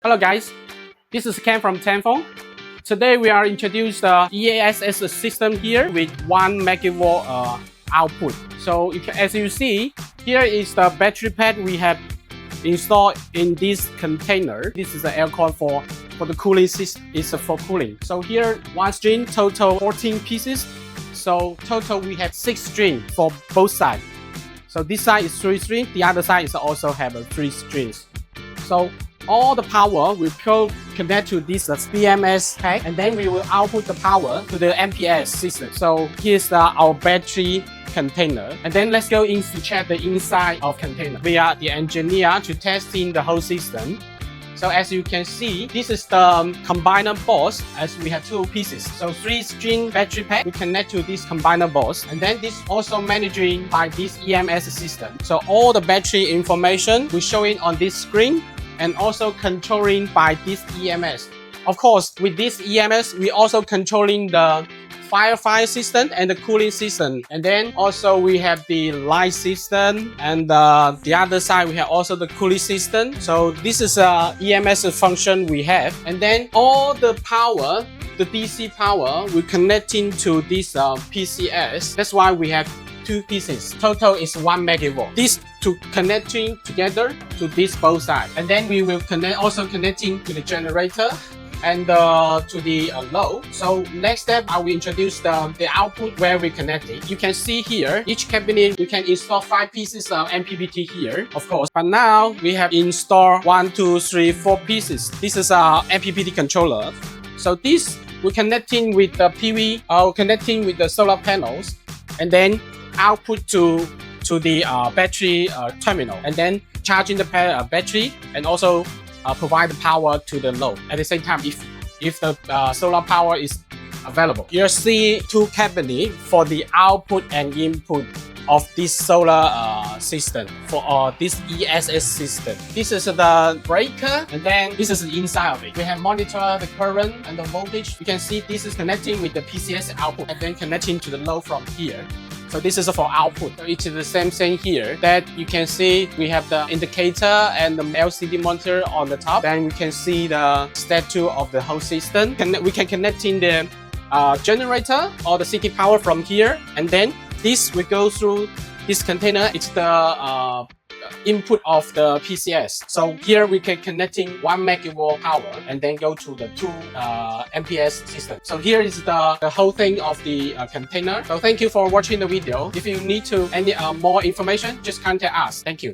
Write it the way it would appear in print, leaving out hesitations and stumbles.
Hello guys, this is Ken from Tanfon. Today we are introduced the EASS system here with 1 megawatt output. So as you see, here is the battery pack we have installed in this container. This is the aircon for the cooling system. It's for cooling. So here one string, total 14 pieces. So total we have 6 strings for both sides. So this side is 3 strings, the other side is also have 3 strings. So all the power will connect to this BMS pack, and then we will output the power to the MPS system. So here's our battery container, and then let's go in to check the inside of container. We are the engineer to testing the whole system. So as you can see, this is the combiner box, as we have 2 pieces. So 3 string battery pack, we connect to this combiner box, and then this also managing by this EMS system. So all the battery information we showing on this screen, and also controlling by this EMS. Of course, with this EMS, we also controlling the fire system and the cooling system. And then also we have the light system, and the other side we have also the cooling system. So this is a EMS function we have. And then all the power, the DC power, we're connecting to this PCS. That's why we have 2 pieces. Total is 1 megawatt. This to connecting together to this both sides. And then we will also connecting to the generator and to the load. So next step, I will introduce the output where we connect it. You can see here, each cabinet, we can install 5 pieces of MPPT here, of course. But now we have installed 1, 2, 3, 4 pieces. This is our MPPT controller. So this, we're connecting with the PV, connecting with the solar panels, and then output to the battery terminal, and then charging the battery, and also provide the power to the load at the same time if the solar power is available. You'll see 2 cabinets for the output and input of this solar system for this ESS system. This is the breaker, and then this is the inside of it. We have monitor the current and the voltage. You can see this is connecting with the PCS output, and then connecting to the load from here. So this is for output. So it is the same thing here, that you can see we have the indicator and the LCD monitor on the top. Then we can see the status of the whole system. We can connect in the generator or the city power from here, and then this will go through this container. It's the input of the PCS. So here we can connecting 1 megawatt power, and then go to the 2 MPS system. So here is the whole thing of the container. So thank you for watching the video. If you need any more information, just contact us. Thank you.